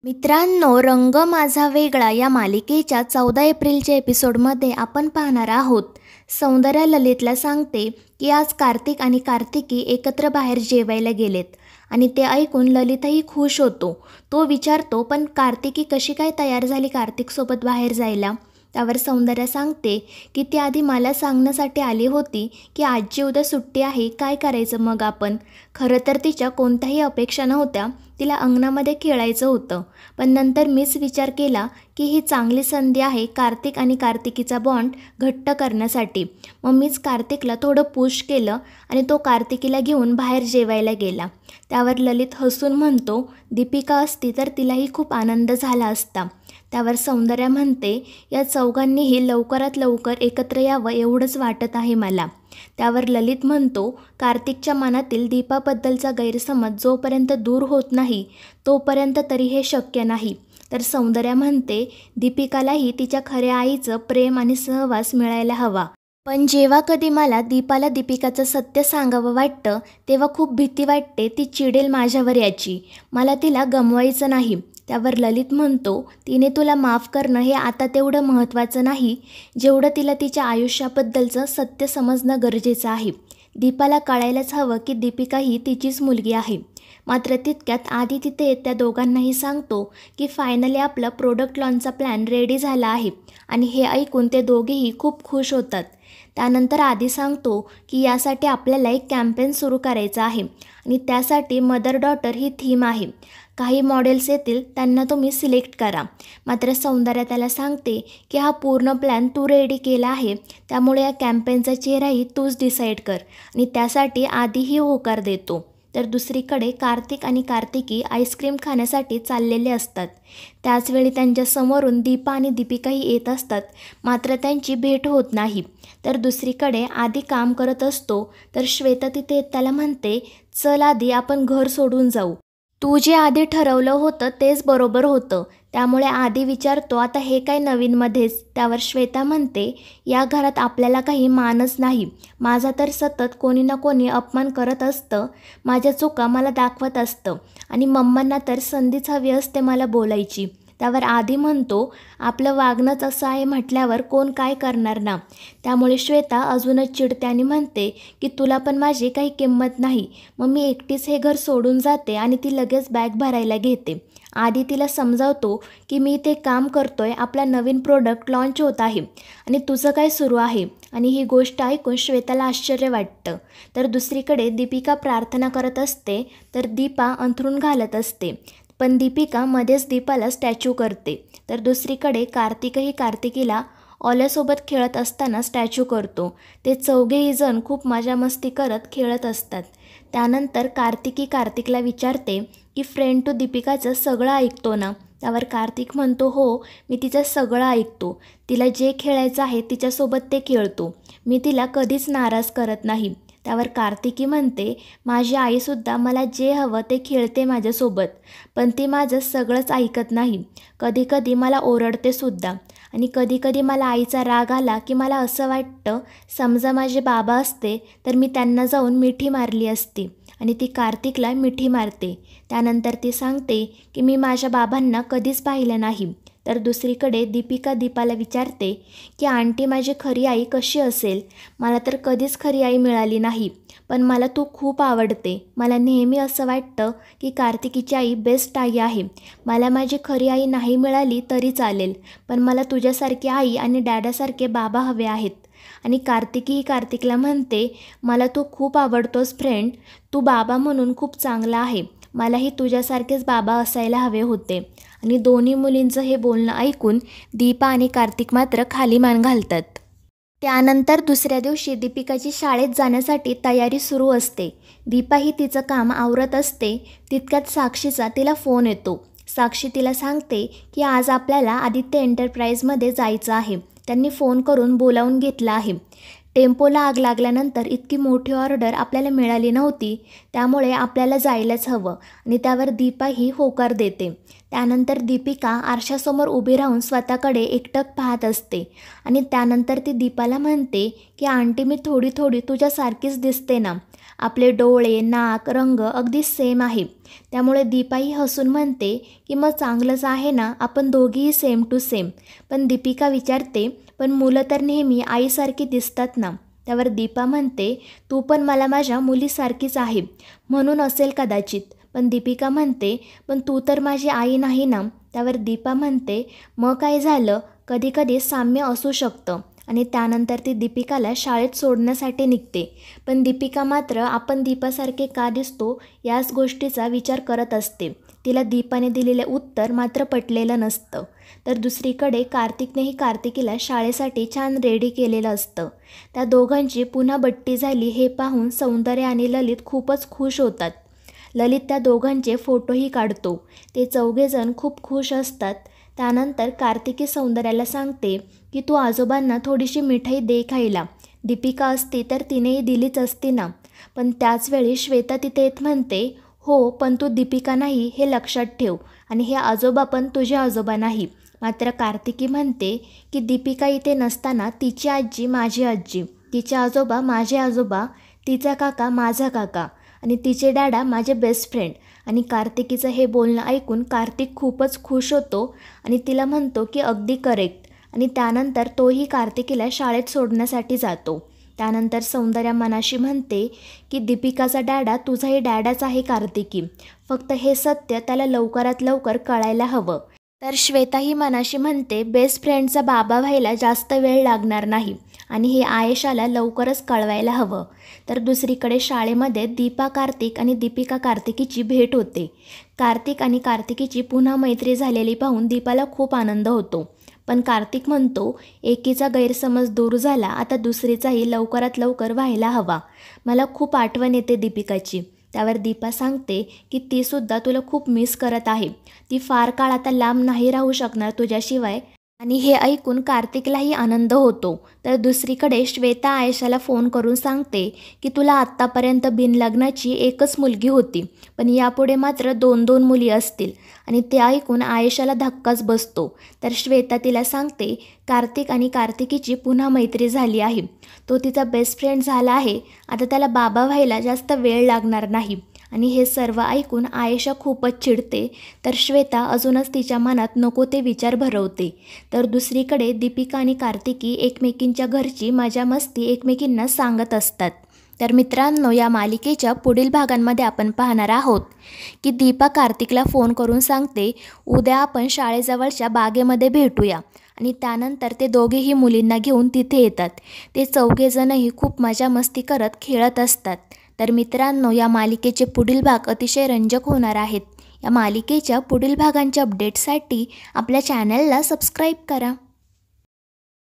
मित्रांनो, रंग माझा वेगळा या मालिकेच्या 14 एप्रिलच्या एपिसोडमध्ये आपण पाहणार आहोत. सौंदर्या ललितला सांगते की आज कार्तिक आणि कार्तिकी एकत्र बाहेर जेवायला गेलेत आणि ते ऐकून ललितही खुश होतो. तो विचारतो, पण कार्तिकी कशी काय तयार झाली कार्तिकसोबत बाहेर जायला? त्यावर सौंदर्या सांगते की ती आधी मला सांगण्यासाठी आली होती की आजची उद्या सुट्टी आहे, काय करायचं मग आपण. खरं तर तिच्या कोणत्याही अपेक्षा नव्हत्या, तिला अंगणामध्ये खेळायचं होतं. पण नंतर मीच विचार केला की ही चांगली संधी आहे कार्तिक आणि कार्तिकीचा बॉन्ड घट्ट करण्यासाठी. मग मीच कार्तिकला थोडं पुश केलं आणि तो कार्तिकीला घेऊन बाहेर जेवायला गेला. त्यावर ललित हसून म्हणतो, दीपिका असती तर तिलाही खूप आनंद झाला असता. त्यावर सौंदर्या म्हणते, या चौघांनीही लवकरात लवकर एकत्र यावं एवढंच वाटत आहे मला. त्यावर ललित म्हणतो, कार्तिकच्या मनातील दीपाबद्दलचा गैरसमज जोपर्यंत दूर होत नाही तोपर्यंत तरी हे शक्य नाही. तर सौंदर्या म्हणते, दीपिकालाही तिच्या खऱ्या आईचं प्रेम आणि सहवास मिळायला हवा. पण जेव्हा कधी मला दीपाला दीपिकाचं सत्य सांगावं वाटतं तेव्हा खूप भीती वाटते ती चिडेल माझ्यावर याची. मला तिला गमवायचं नाही. त्यावर ललित म्हणतो, तिने तुला माफ करणं हे आता तेवढं महत्त्वाचं नाही जेवढं तिला तिच्या आयुष्याबद्दलचं सत्य समजणं गरजेचं आहे. दीपाला कळायलाच हवं की दीपिका ही तिचीच मुलगी आहे. मात्र तितक्यात आधी तिथे त्या दोघांनाही सांगतो की फायनली आपला प्रोडक्ट लॉन्चचा प्लॅन रेडी झाला आहे आणि हे ऐकून ते दोघेही खूप खुश होतात. त्यानंतर आधी सांगतो की यासाठी आपल्याला एक कॅम्पेन सुरू करायचं आहे आणि त्यासाठी मदर डॉटर ही थीम आहे. काही मॉडेल्स येतील, त्यांना तुम्ही सिलेक्ट करा. मात्र सौंदर्या त्याला सांगते की हा पूर्ण प्लॅन तू रेडी केला आहे, त्यामुळे या कॅम्पेनचा चेहराही तूच डिसाईड कर आणि त्यासाठी आधीही होकार देतो. तर दुसरीकडे कार्तिक आणि कार्तिकी आईस्क्रीम खाण्यासाठी चाललेले असतात. त्याचवेळी त्यांच्या समोरून दीपा आणि दीपिकाही येत असतात, मात्र त्यांची भेट होत नाही. तर दुसरीकडे आधी काम करत असतो तर श्वेता तिथे त्याला म्हणते, चल आधी आपण घर सोडून जाऊ. तू जे आधी ठरवलं होतं तेच बरोबर होतं, त्यामुळे आधी विचारतो आता हे काय नवीनमध्येच. त्यावर श्वेता म्हणते, या घरात आपल्याला काही मानच नाही. माझा तर सतत कोणी ना कोणी अपमान करत असतं, माझ्या चुका मला दाखवत असतं आणि मम्मांना तर संधीच हवी असते मला बोलायची. त्यावर आधी म्हणतो, आपलं वागणंच असं आहे म्हटल्यावर कोण काय करणार ना. त्यामुळे श्वेता अजूनच चिडते आणि म्हणते की तुला पण माझी काही किंमत नाही. मग मी एकटीच हे घर सोडून जाते आणि ती लगेच बॅग भरायला घेते. आधी तिला समजावतो की मी ते काम करतोय, आपला नवीन प्रोडक्ट लॉन्च होत आहे आणि तुझं काय सुरू आहे. आणि ही गोष्ट ऐकून श्वेताला आश्चर्य वाटतं. तर दुसरीकडे दीपिका प्रार्थना करत असते तर दीपा अंथरूण घालत असते, पण दीपिका मध्येच दीपाला स्टॅच्यू करते. तर दुसरीकडे कार्तिकही कार्तिकीला ऑल्यासोबत खेळत असताना स्टॅच्यू करतो. ते चौघेही जण खूप मजा मस्ती करत खेळत असतात. त्यानंतर कार्तिकी कार्तिकला विचारते की फ्रेंड टू दीपिकाचं सगळं ऐकतो ना. त्यावर कार्तिक म्हणतो, हो मी तिचं सगळं ऐकतो. तिला जे खेळायचं आहे तिच्यासोबत ते खेळतो. मी तिला कधीच नाराज करत नाही. त्यावर कार्तिकी म्हणते, माझी आईसुद्धा मला जे हवं ते खेळते माझ्यासोबत, पण ती माझं सगळंच ऐकत नाही. कधीकधी मला ओरडते सुद्धा आणि कधीकधी मला आईचा राग आला की मला असं वाटतं समजा माझे बाबा असते तर मी त्यांना जाऊन मिठी मारली असती आणि ती कार्तिकला मिठी मारते. त्यानंतर ती सांगते की मी माझ्या बाबांना कधीच पाहिलं नाही. तर दुसरीकडे दीपिका दीपाला विचारते की आंटी माझी खरी आई कशी असेल. मला तर कधीच खरी आई मिळाली नाही, पण मला तू खूप आवडते. मला नेहमी असं वाटतं की कार्तिकीची आई बेस्ट आई आहे. मला माझी खरी आई नाही मिळाली तरी चालेल, पण मला तुझ्यासारखी आई आणि डॅडासारखे बाबा हवे आहेत. आणि कार्तिकीही कार्तिकला म्हणते, मला तू खूप आवडतोस फ्रेंड. तू बाबा म्हणून खूप चांगला आहे. मलाही तुझ्यासारखेच बाबा असायला हवे होते. आणि दोन्ही मुलींचं हे बोलणं ऐकून दीपा आणि कार्तिक मात्र खाली मान घालतात. त्यानंतर दुसऱ्या दिवशी दीपिकाची शाळेत जाण्यासाठी तयारी सुरू असते. दीपा ही तिचं काम आवरत असते. तितक्यात साक्षीचा तिला फोन येतो. साक्षी तिला सांगते की आज आपल्याला आदित्य एंटरप्राइजमध्ये जायचं आहे. त्यांनी फोन करून बोलावून घेतलं आहे. टेम्पोला आग लागल्यानंतर इतकी मोठी ऑर्डर आपल्याला मिळाली नव्हती, त्यामुळे आपल्याला जायलाच हवं आणि त्यावर दीपाही होकार देते. त्यानंतर दीपिका आरशासमोर उभी राहून स्वतःकडे एकटक पाहत असते आणि त्यानंतर ती दीपाला म्हणते की आंटी मी थोडी थोडी तुझ्यासारखीच दिसते ना. आपले डोळे, नाक, रंग अगदी सेम आहे. त्यामुळे दीपाही हसून म्हणते की मग चांगलंच आहे ना, आपण दोघीही सेम टू सेम. पण दीपिका विचारते पण मुलं तर नेहमी आईसारखी दिसतात ना. त्यावर दीपा म्हणते तू पण मला माझ्या मुलीसारखीच आहे म्हणून असेल कदाचित. पण दीपिका म्हणते पण तू तर माझी आई नाही ना. त्यावर दीपा म्हणते मग काय झालं, कधी कधी साम्य असू शकतं. आणि त्यानंतर ती दीपिकाला शाळेत सोडण्यासाठी निघते. पण दीपिका मात्र आपण दीपासारखे का दिसतो याच गोष्टीचा विचार करत असते. तिला दीपाने दिलेले उत्तर मात्र पटलेलं नसतं. तर दुसरीकडे कार्तिकनेही कार्तिकीला शाळेसाठी छान रेडी केलेलं असतं. त्या दोघांची पुन्हा बट्टी झाली हे पाहून सौंदर्य आणि ललित खूपच खुश होतात. ललित त्या दोघांचे फोटोही काढतो. ते चौघेजण खूप खुश असतात. त्यानंतर कार्तिकी सौंदर्याला सांगते की तू आजोबांना थोडीशी मिठाई दे खायला. दीपिका असती तर तिनेही दिलीच असती ना. पण त्याचवेळी श्वेता तिथे येत म्हणते हो पण तू दीपिका नाही हे लक्षात ठेव आणि हे आजोबा पण तुझे आजोबा नाही. मात्र कार्तिकी म्हणते की दीपिका इथे नसताना तिची आजी माझी आजी, तिचे आजोबा माझे आजोबा, तिचा काका माझा काका आणि तिचे डॅडा माझे बेस्ट फ्रेंड. आणि कार्तिकीचं हे बोलणं ऐकून कार्तिक खूपच खुश होतो आणि तिला म्हणतो की अगदी करेक्ट. आणि त्यानंतर तोही कार्तिकीला शाळेत सोडण्यासाठी जातो. त्यानंतर सौंदर्या मनाशी म्हणते की दीपिकाचा डॅडा तुझाही डॅडाच आहे कार्तिकी, फक्त हे सत्य त्याला लवकरात लवकर कळायला हवं. तर श्वेता ही मनाशी म्हणते बेस्ट फ्रेंडचा बाबा व्हायला जास्त वेळ लागणार नाही आणि हे आयेशाला लवकरच कळवायला हवं. तर दुसरीकडे शाळेमध्ये दीपा कार्तिक आणि दीपिका कार्तिकीची भेट होते. कार्तिक आणि कार्तिकीची पुन्हा मैत्री झालेली पाहून दीपाला खूप आनंद होतो. पण कार्तिक म्हणतो एकीचा गैरसमज दूर झाला, आता दुसरीचाही लवकरात लवकर व्हायला हवा. मला खूप आठवण येते दीपिकाची. त्यावर दीपा सांगते की तीसुद्धा तुला खूप मिस करत आहे. ती फार काळ आता लांब नाही राहू शकणार तुझ्याशिवाय. आणि हे ऐकून कार्तिकलाही आनंद होतो. तर दुसरीकडे श्वेता आयेशाला फोन करून सांगते की तुला आत्तापर्यंत बिनलग्नाची एकच मुलगी होती पण यापुढे मात्र 2-2 मुली असतील. आणि ते ऐकून आयेशाला धक्काच बसतो. तर श्वेता तिला सांगते कार्तिक आणि कार्तिकीची पुन्हा मैत्री झाली आहे. तो तिचा बेस्ट फ्रेंड झाला आहे. आता त्याला बाबा व्हायला जास्त वेळ लागणार नाही. आणि हे सर्व ऐकून आयेशा खूपच चिडते. तर श्वेता अजूनच तिच्या मनात नको ते विचार भरवते. तर दुसरीकडे दीपिका आणि कार्तिकी एकमेकींच्या घरची मजा मस्ती एकमेकींना सांगत असतात. तर मित्रांनो या मालिकेच्या पुढील भागांमध्ये आपण पाहणार आहोत की दीपा कार्तिकला फोन करून सांगते उद्या आपण शाळेजवळच्या बागेमध्ये भेटूया. आणि त्यानंतर ते दोघेही मुलींना घेऊन तिथे येतात. ते चौघेजणही खूप मजा मस्ती करत खेळत असतात. तर मित्रांनो या मालिकेचे पुढील भाग अतिशय रंजक होणार आहेत. या मालिकेच्या पुढील भागांच्या अपडेट्ससाठी आपल्या चॅनलला सबस्क्राईब करा.